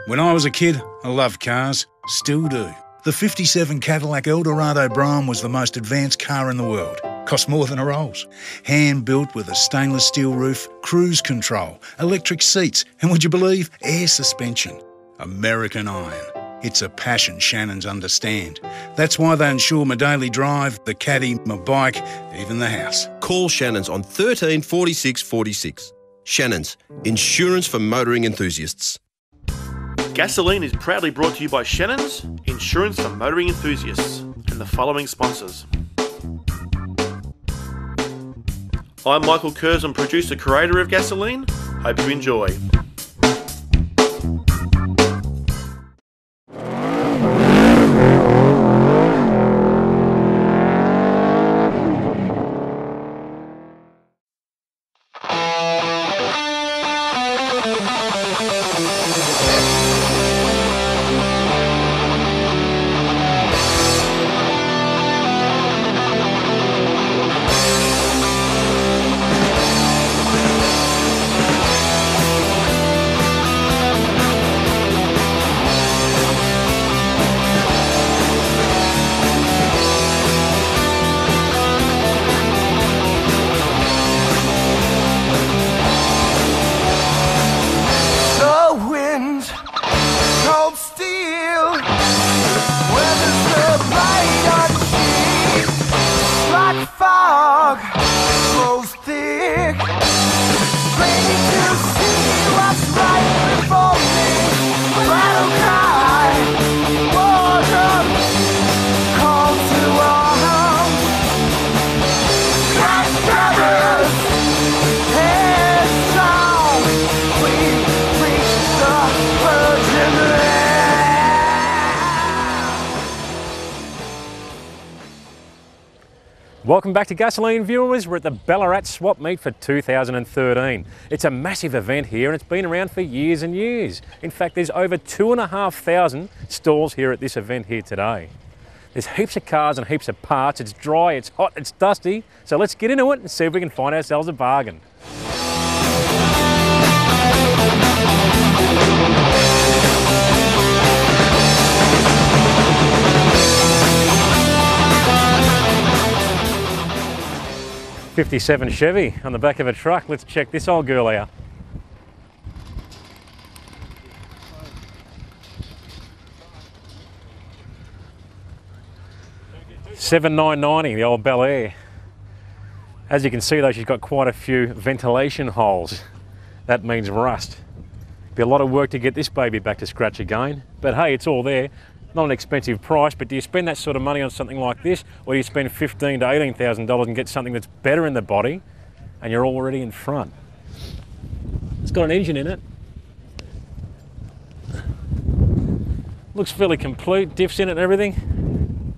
When I was a kid, I loved cars, still do. The 57 Cadillac Eldorado Brougham was the most advanced car in the world. Cost more than a Rolls. Hand-built with a stainless steel roof, cruise control, electric seats, and would you believe, air suspension. American iron. It's a passion Shannons understand. That's why they insure my daily drive, the caddy, my bike, even the house. Call Shannons on 13 46 46. Shannons, insurance for motoring enthusiasts. Gasolene is proudly brought to you by Shannons, insurance for motoring enthusiasts, and the following sponsors. I'm Michael Curzon, producer, creator of Gasolene. Hope you enjoy. Welcome back to Gasoline viewers. We're at the Ballarat Swap Meet for 2013. It's a massive event here and it's been around for years and years. In fact, there's over 2,500 stalls here at this event here today. There's heaps of cars and heaps of parts. It's dry, it's hot, it's dusty. So let's get into it and see if we can find ourselves a bargain. '57 Chevy on the back of a truck. Let's check this old girl out. $7,990, the old Bel Air. As you can see though, she's got quite a few ventilation holes. That means rust. Be a lot of work to get this baby back to scratch again, but hey, it's all there. Not an expensive price, but do you spend that sort of money on something like this, or do you spend $15,000 to $18,000 and get something that's better in the body, and you're already in front? It's got an engine in it. Looks fairly complete, diffs in it and everything.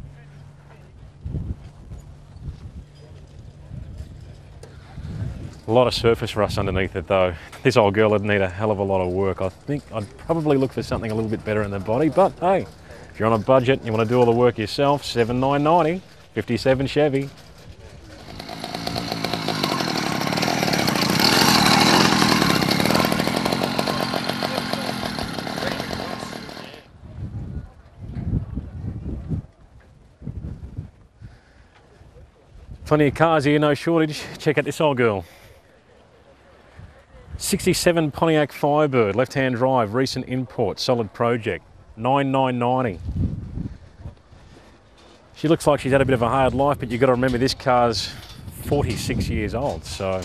A lot of surface rust underneath it though. This old girl would need a hell of a lot of work. I think I'd probably look for something a little bit better in the body, but hey, if you're on a budget and you want to do all the work yourself, $7,990, '57 Chevy. Plenty of cars here, no shortage. Check out this old girl. '67 Pontiac Firebird, left-hand drive, recent import, solid project. $9,990. She looks like she's had a bit of a hard life, but you've got to remember this car's 46 years old, so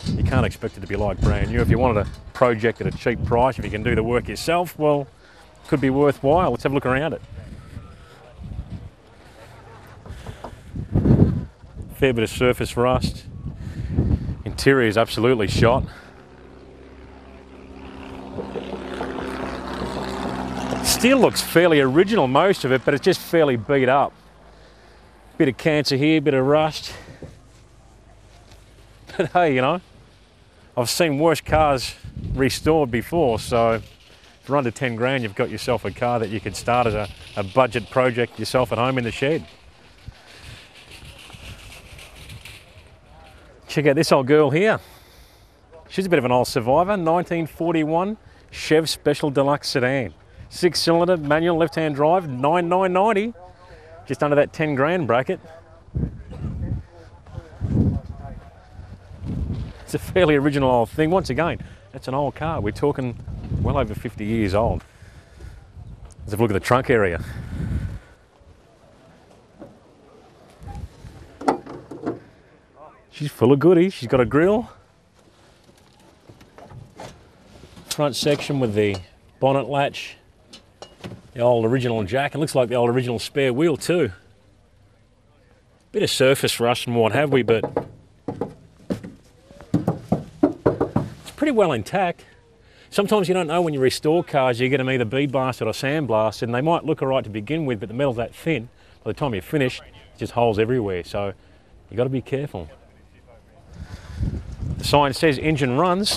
you can't expect it to be like brand new. If you wanted a project at a cheap price, if you can do the work yourself, well, it could be worthwhile. Let's have a look around it. Fair bit of surface rust. Interior is absolutely shot. Steel looks fairly original, most of it, but it's just fairly beat up. Bit of cancer here, bit of rust. But hey, you know, I've seen worse cars restored before, so for under 10 grand, you've got yourself a car that you could start as a budget project yourself at home in the shed. Check out this old girl here. She's a bit of an old survivor, 1941 Chev Special Deluxe Sedan. 6-cylinder, manual, left-hand drive, 9,990. Just under that 10 grand bracket. It's a fairly original old thing. Once again, that's an old car. We're talking well over 50 years old. Let's have a look at the trunk area. She's full of goodies. She's got a grille. Front section with the bonnet latch. The old original jack. It looks like the old original spare wheel too. Bit of surface rust and what have we, but it's pretty well intact. Sometimes you don't know when you restore cars, you get them either bead blasted or sandblasted, and they might look alright to begin with, but the metal's that thin. By the time you finish, it's just holes everywhere, so you've got to be careful. The sign says engine runs.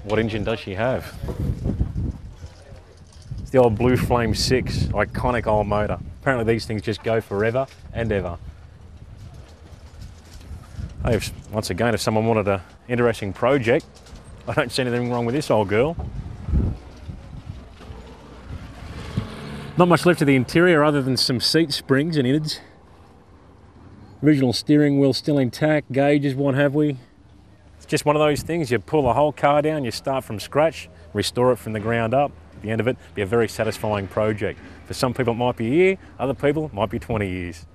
What engine does she have? It's the old Blue Flame 6, iconic old motor. Apparently these things just go forever and ever. Hey, once again, if someone wanted an interesting project, I don't see anything wrong with this old girl. Not much left of the interior other than some seat springs and innards. Original steering wheel still intact, gauges, what have we. It's just one of those things, you pull the whole car down, you start from scratch, restore it from the ground up. At the end of it, be a very satisfying project. For some people it might be a year, other people it might be 20 years.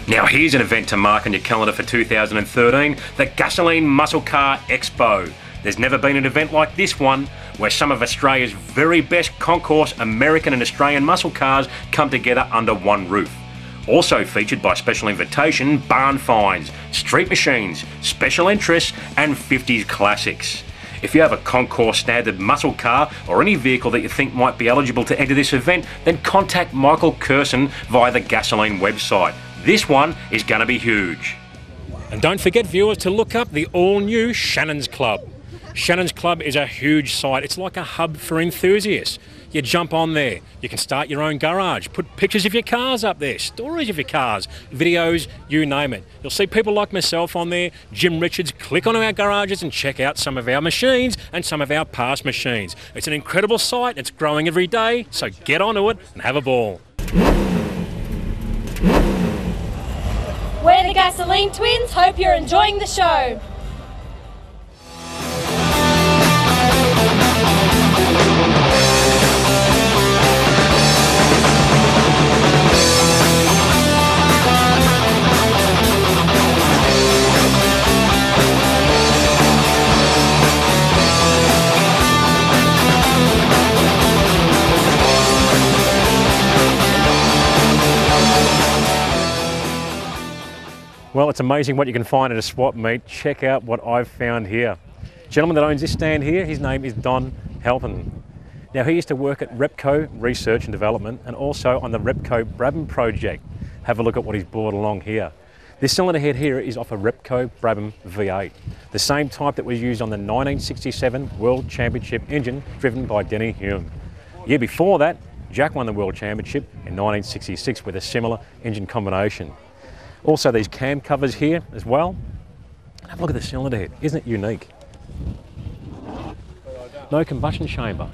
Now here's an event to mark on your calendar for 2013, the Gasolene Muscle Car Expo. There's never been an event like this one, where some of Australia's very best concourse American and Australian muscle cars come together under one roof. Also featured by special invitation, barn finds, street machines, special interests and 50s classics. If you have a concourse standard muscle car or any vehicle that you think might be eligible to enter this event, then contact Michael Curson via the Gasolene website. This one is going to be huge. And don't forget, viewers, to look up the all-new Shannons Club. Shannons Club is a huge site. It's like a hub for enthusiasts. You jump on there. You can start your own garage, put pictures of your cars up there, stories of your cars, videos, you name it. You'll see people like myself on there, Jim Richards. Click on our garages and check out some of our machines and some of our past machines. It's an incredible site. It's growing every day, so get onto it and have a ball. We're the Gasolene Twins. Hope you're enjoying the show. Well, it's amazing what you can find at a swap meet. Check out what I've found here. The gentleman that owns this stand here, his name is Don Halpin. Now, he used to work at Repco Research and Development and also on the Repco Brabham project. Have a look at what he's brought along here. This cylinder head here is off a Repco Brabham V8, the same type that was used on the 1967 World Championship engine driven by Denny Hume. The year before that, Jack won the World Championship in 1966 with a similar engine combination. Also these cam covers here as well. Have a look at the cylinder head, isn't it unique? No combustion chamber.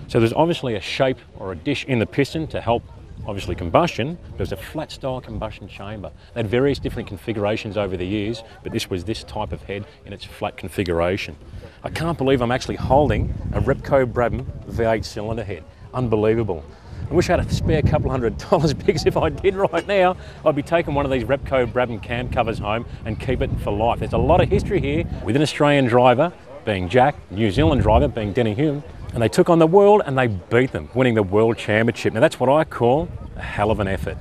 So there's obviously a shape or a dish in the piston to help obviously combustion. There's a flat style combustion chamber. They had various different configurations over the years, but this was this type of head in its flat configuration. I can't believe I'm actually holding a Repco Brabham V8 cylinder head. Unbelievable. I wish I had a spare couple $100 because if I did right now, I'd be taking one of these Repco Brabham cam covers home and keep it for life. There's a lot of history here with an Australian driver being Jack, New Zealand driver being Denny Hume, and they took on the world and they beat them, winning the World Championship. Now that's what I call a hell of an effort.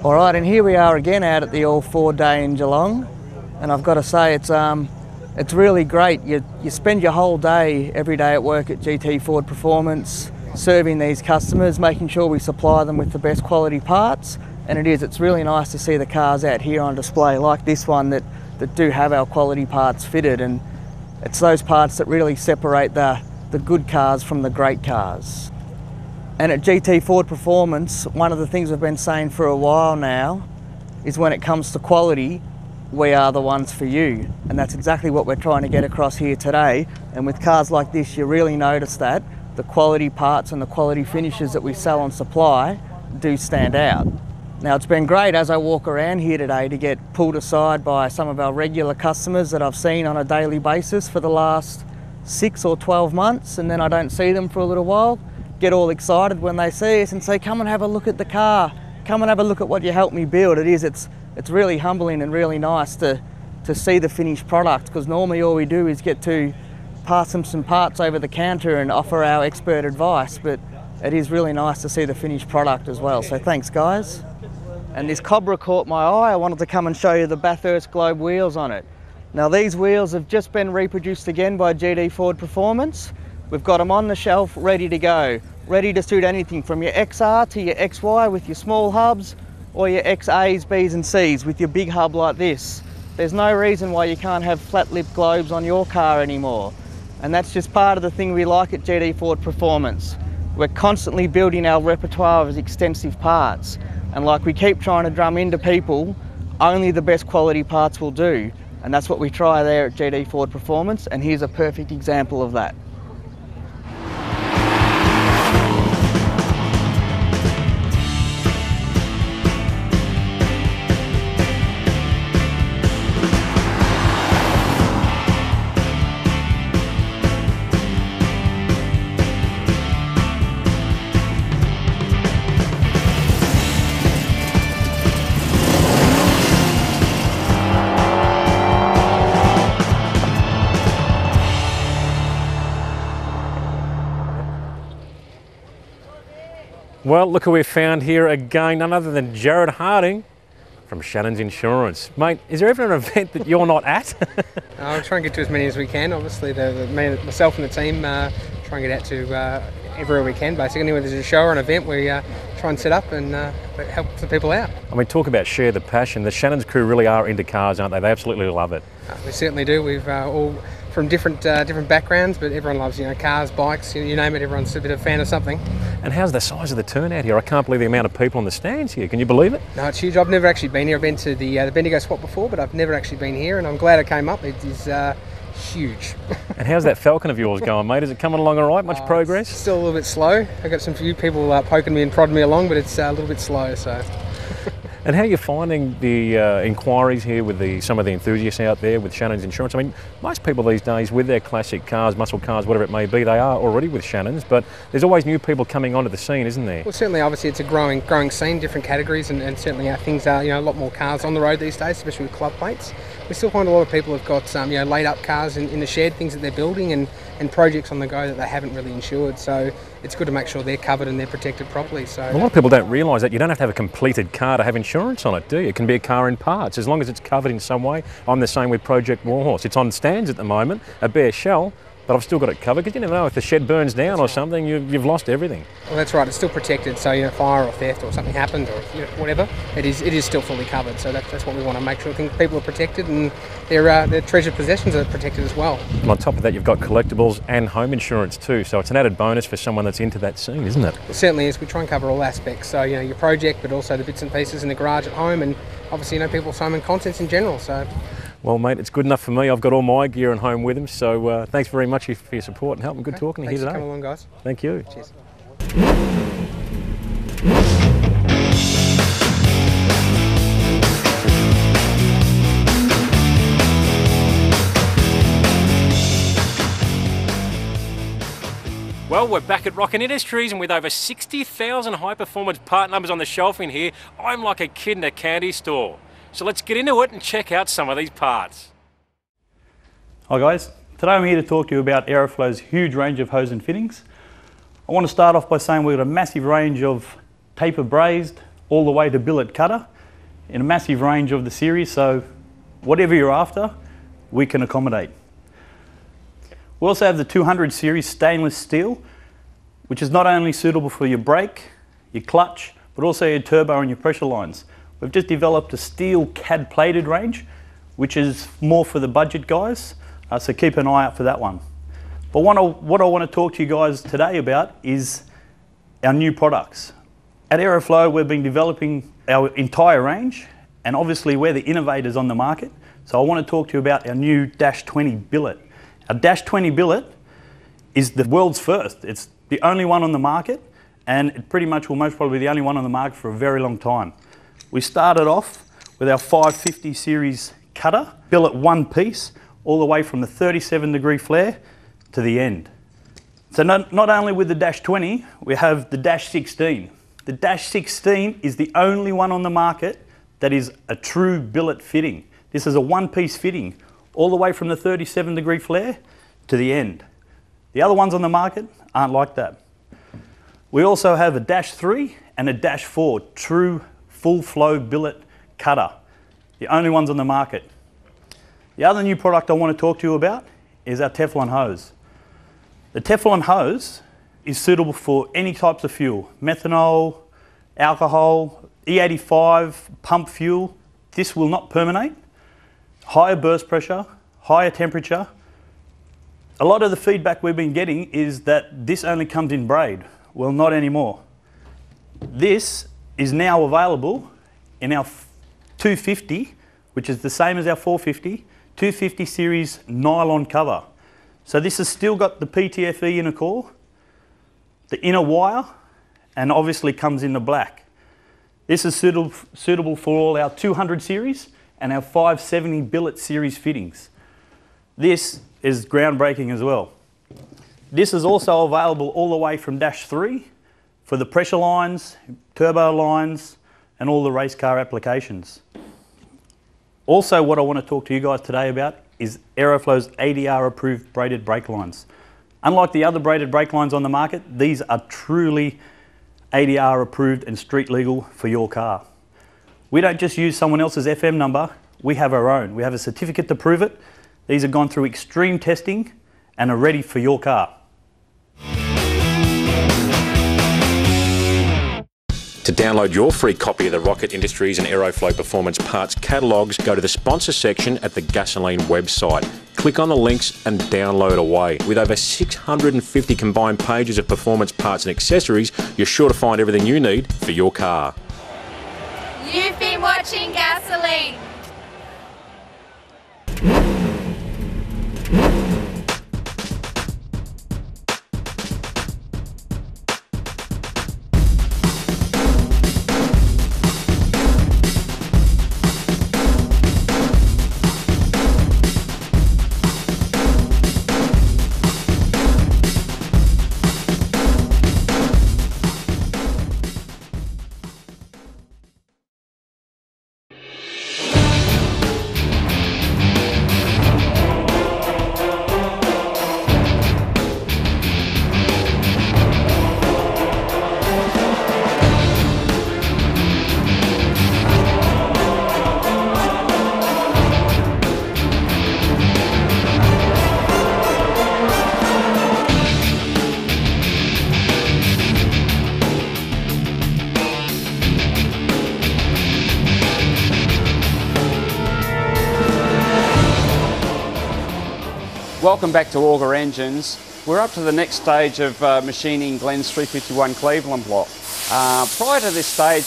All right, and here we are again out at the All 4 Day in Geelong, and I've got to say it's really great. You spend your whole day, every day at work at GT Ford Performance, serving these customers, making sure we supply them with the best quality parts, and it's really nice to see the cars out here on display like this one that do have our quality parts fitted, and it's those parts that really separate the good cars from the great cars. And at GT Ford Performance, one of the things we've been saying for a while now is when it comes to quality, we are the ones for you. And that's exactly what we're trying to get across here today. And with cars like this, you really notice that the quality parts and the quality finishes that we sell and supply do stand out. Now, it's been great as I walk around here today to get pulled aside by some of our regular customers that I've seen on a daily basis for the last 6 or 12 months, and then I don't see them for a little while. Get all excited when they see us and say, come and have a look at the car, come and have a look at what you helped me build. It's really humbling and really nice to see the finished product, because normally all we do is get to pass them some parts over the counter and offer our expert advice, but it is really nice to see the finished product as well. So thanks, guys. And this Cobra caught my eye. I wanted to come and show you the Bathurst Globe wheels on it. Now, these wheels have just been reproduced again by GT Ford Performance. We've got them on the shelf ready to go, ready to suit anything from your XR to your XY with your small hubs, or your XAs, Bs and Cs with your big hub like this. There's no reason why you can't have flat lip globes on your car anymore. And that's just part of the thing we like at GT Ford Performance. We're constantly building our repertoire of extensive parts. And like we keep trying to drum into people, only the best quality parts will do. And that's what we try there at GT Ford Performance, and here's a perfect example of that. Well, look who we've found here again, none other than Jared Harding from Shannons Insurance. Mate, is there ever an event that you're not at? I'll try and get to as many as we can. Obviously, myself and the team try and get out to everywhere we can. Basically, anywhere there's a show or an event, we try and set up and help the people out. I mean, talk about share the passion. The Shannons crew really are into cars, aren't they? They absolutely love it. We certainly do. We've all from different backgrounds, but everyone loves, cars, bikes, you name it. Everyone's a bit of a fan of something. And how's the size of the turnout here? I can't believe the amount of people on the stands here. Can you believe it? No, it's huge. I've never actually been here. I've been to the Bendigo Swap before, but I've never actually been here, and I'm glad I came up. It is huge. And how's that Falcon of yours going, mate? Is it coming along all right? Much progress? It's still a little bit slow. I've got some few people poking me and prodding me along, but it's a little bit slow. So. And how are you finding the inquiries here with some of the enthusiasts out there with Shannons Insurance? I mean, most people these days with their classic cars, muscle cars, whatever it may be, they are already with Shannons, but there's always new people coming onto the scene, isn't there? Well, certainly, obviously, it's a growing scene, different categories, and certainly things are, a lot more cars on the road these days, especially with club plates. We still find a lot of people have got laid up cars in the shed, things that they're building, and projects on the go that they haven't really insured. So it's good to make sure they're covered and they're protected properly. So a lot of people don't realise that you don't have to have a completed car to have insurance on it, do you? It can be a car in parts, as long as it's covered in some way. I'm the same with Project Warhorse. It's on stands at the moment, a bare shell, but I've still got it covered, because you never know, if the shed burns down or something, you've lost everything. Well, that's right, it's still protected, so fire or theft or something happens, or whatever, it is still fully covered. So that's what we want to make sure. People are protected, and their treasured possessions are protected as well. And on top of that, you've got collectibles and home insurance too, so it's an added bonus for someone that's into that scene, isn't it? It certainly is. We try and cover all aspects, so your project, but also the bits and pieces in the garage at home, and obviously people's home and contents in general. So. Well, mate, it's good enough for me. I've got all my gear and home with them, so thanks very much for your support and help. Good talking to you today. Thanks for coming along, guys. Thank you. Cheers. Well, we're back at Rockin' Industries, and with over 60,000 high-performance part numbers on the shelf in here, I'm like a kid in a candy store. So let's get into it and check out some of these parts. Hi guys, today I'm here to talk to you about Aeroflow's huge range of hose and fittings. I want to start off by saying we've got a massive range of taper brazed, all the way to billet cutter in a massive range of the series, so whatever you're after, we can accommodate. We also have the 200 series stainless steel, which is not only suitable for your brake, your clutch, but also your turbo and your pressure lines. We've just developed a steel CAD plated range, which is more for the budget guys, so keep an eye out for that one. But what I want to talk to you guys today about is our new products. At Aeroflow, we've been developing our entire range, and obviously we're the innovators on the market. So I want to talk to you about our new Dash 20 billet. Our Dash 20 billet is the world's first. It's the only one on the market, and it pretty much will most probably be the only one on the market for a very long time. We started off with our 550 series cutter, billet one piece, all the way from the 37-degree flare to the end. So not only with the Dash 20, we have the Dash 16. The Dash 16 is the only one on the market that is a true billet fitting. This is a one-piece fitting, all the way from the 37-degree flare to the end. The other ones on the market aren't like that. We also have a Dash 3 and a Dash 4 true full-flow billet cutter, the only ones on the market. The other new product I want to talk to you about is our Teflon hose. The Teflon hose is suitable for any types of fuel, methanol, alcohol, E85, pump fuel. This will not permeate. Higher burst pressure, higher temperature. A lot of the feedback we've been getting is that this only comes in braid. Well, not anymore. This is now available in our 250, which is the same as our 450, 250 series nylon cover. So this has still got the PTFE inner core, the inner wire, and obviously comes in the black. This is suitable for all our 200 series and our 570 billet series fittings. This is groundbreaking as well. This is also available all the way from Dash 3 for the pressure lines, turbo lines, and all the race car applications. Also, what I want to talk to you guys today about is Aeroflow's ADR approved braided brake lines. Unlike the other braided brake lines on the market, these are truly ADR approved and street legal for your car. We don't just use someone else's FM number, we have our own. We have a certificate to prove it. These have gone through extreme testing and are ready for your car. To download your free copy of the Rocket Industries and Aeroflow Performance Parts catalogues, go to the sponsor section at the Gasolene website. Click on the links and download away. With over 650 combined pages of performance parts and accessories, you're sure to find everything you need for your car. You've been watching Gasolene. Welcome back to Auger Engines. We're up to the next stage of machining Glenn's 351 Cleveland block. Prior to this stage,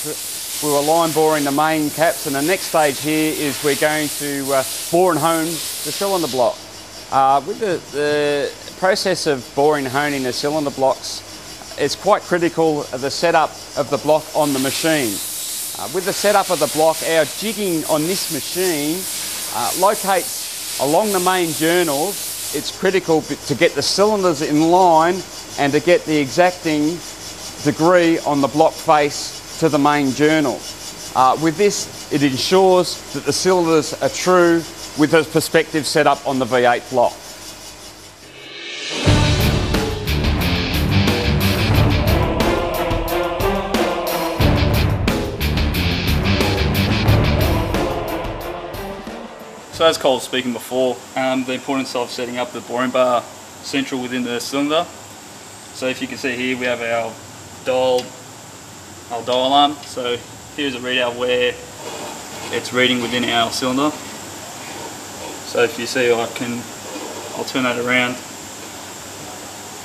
we were line boring the main caps, and the next stage here is we're going to bore and hone the cylinder block. With the process of boring and honing the cylinder blocks, it's quite critical of the setup of the block on the machine. With the setup of the block, our jigging on this machine locates along the main journals. It's critical to get the cylinders in line and to get the exacting degree on the block face to the main journal. With this, it ensures that the cylinders are true with the perspective set up on the V8 block. So as Cole was speaking before, the importance of setting up the boring bar central within the cylinder. So if you can see here, we have our dial arm. So here's a readout where it's reading within our cylinder. So if you see, I'll turn that around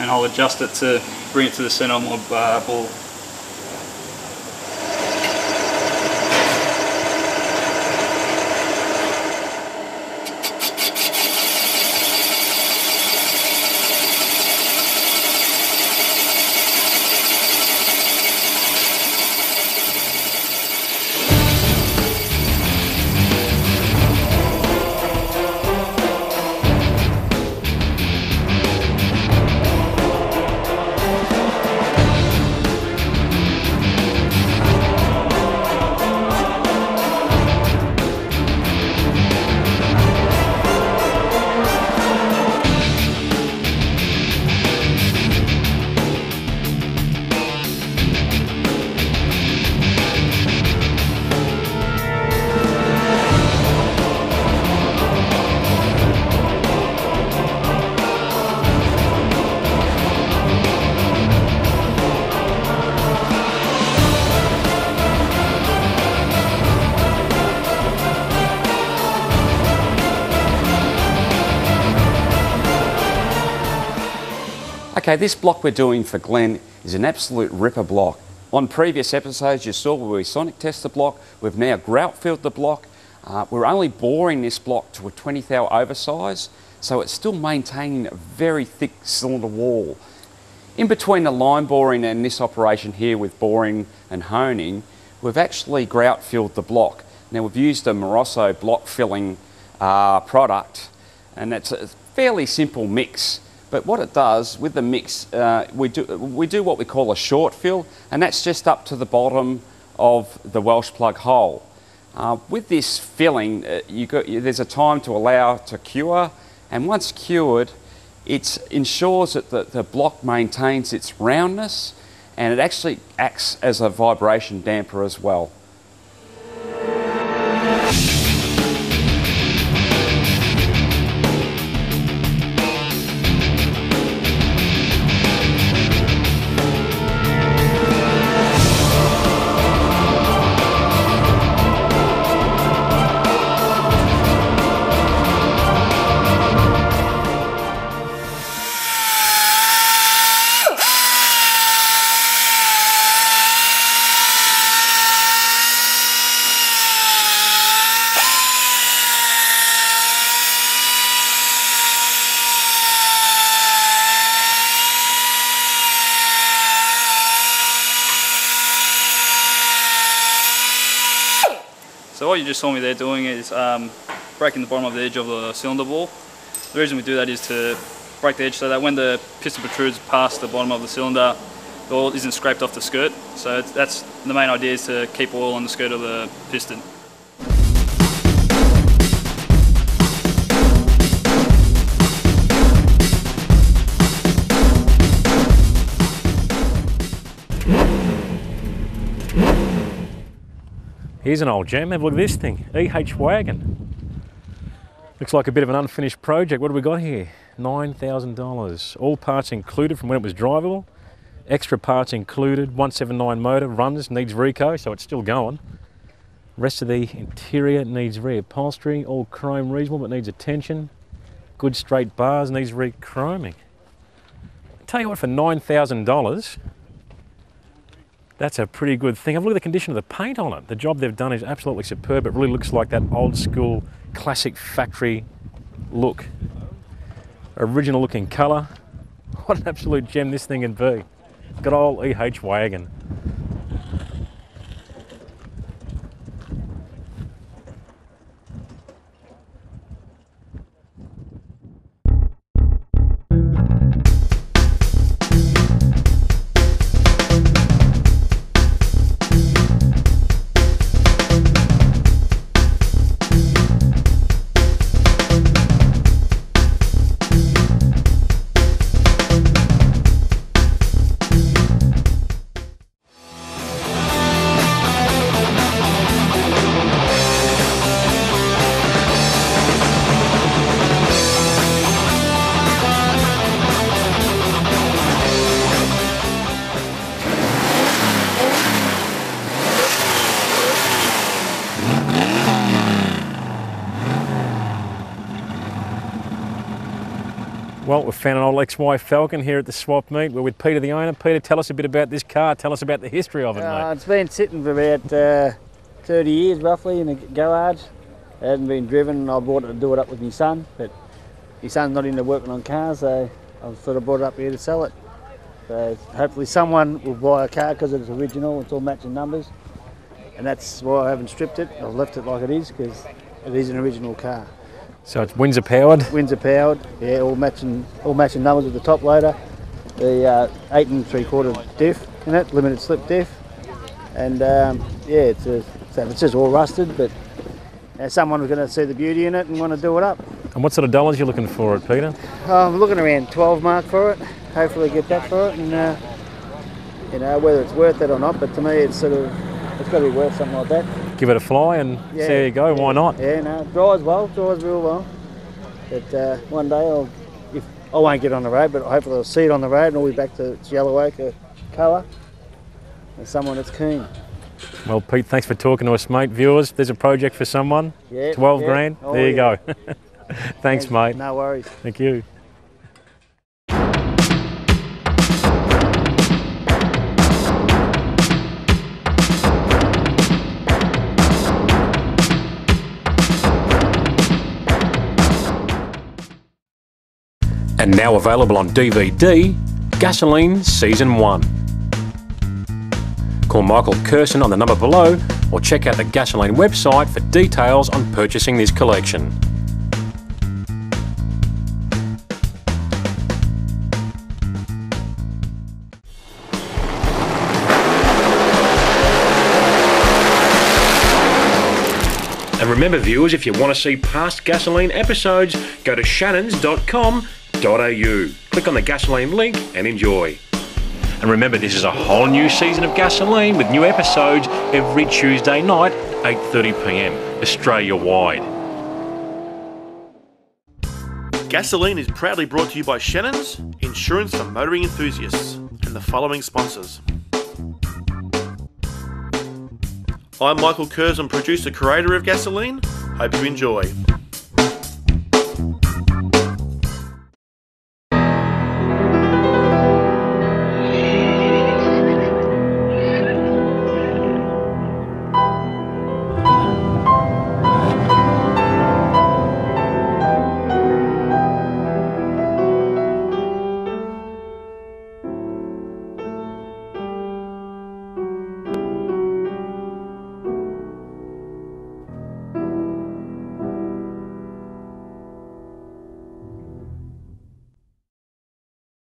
and I'll adjust it to bring it to the center of my ball. Okay, this block we're doing for Glenn is an absolute ripper block. On previous episodes you saw where we sonic test the block. We've now grout filled the block. We're only boring this block to a 20th thou oversize, so it's still maintaining a very thick cylinder wall. In between the line boring and this operation here with boring and honing, we've actually grout filled the block. Now we've used a Moroso block filling product, and it's a fairly simple mix. But what it does with the mix, we do what we call a short fill, and that's just up to the bottom of the Welsh plug hole. With this filling, there's a time to allow to cure, and once cured, it ensures that the block maintains its roundness, and it actually acts as a vibration damper as well. So what you just saw me there doing is breaking the bottom of the edge of the cylinder ball. The reason we do that is to break the edge so that when the piston protrudes past the bottom of the cylinder, the oil isn't scraped off the skirt. So that's the main idea, is to keep oil on the skirt of the piston. Here's an old gem. Have a look at this thing. wagon. Looks like a bit of an unfinished project. What do we got here? $9,000. All parts included from when it was drivable. Extra parts included. 179 motor, runs, needs reco, so it's still going. Rest of the interior needs reupholstery. All chrome reasonable, but needs attention. Good straight bars, needs re-chroming. Tell you what, for $9,000, that's a pretty good thing. Have a look at the condition of the paint on it. The job they've done is absolutely superb. It really looks like that old school, classic factory look. Original looking colour. What an absolute gem this thing can be. Good old wagon. Well, we've found an old XY Falcon here at the swap meet. We're with Peter, the owner. Peter, tell us a bit about this car. Tell us about the history of it, mate. It's been sitting for about 30 years roughly in the garage. It hasn't been driven. I bought it to do it up with my son, but my son's not into working on cars, so I sort of brought it up here to sell it. So hopefully someone will buy a car because it's original, it's all matching numbers. And that's why I haven't stripped it. I've left it like it is because it is an original car. So it's Windsor powered? Windsor powered, yeah, all matching numbers with the top loader. The 8 3/4 diff in it, limited slip diff. And yeah, it's just all rusted, but someone was going to see the beauty in it and want to do it up. And what sort of dollars are you looking for it, Peter? I'm looking around 12 mark for it. Hopefully get that for it, and you know, whether it's worth it or not, but to me it's got to be worth something like that. Give it a fly and see how you go, why not? Yeah, no, it drives real well. But one day I won't get on the road, but hopefully I'll see it on the road and I'll be back to its yellow ochre colour. There's someone that's keen. Well, Pete, thanks for talking to us, mate. Viewers, there's a project for someone. Yeah, 12 grand. Oh, there you go. Thanks, mate. No worries. Thank you. And now available on DVD, Gasoline Season 1. Call Michael Curson on the number below or check out the Gasoline website for details on purchasing this collection. And remember, viewers, if you want to see past Gasoline episodes, go to shannons.com.au. Click on the Gasoline link and enjoy. And remember, this is a whole new season of Gasoline with new episodes every Tuesday night, 8:30 p.m, Australia-wide. Gasoline is proudly brought to you by Shannons, insurance for motoring enthusiasts, and the following sponsors. I'm Michael Curzon, producer-creator of Gasoline. Hope you enjoy.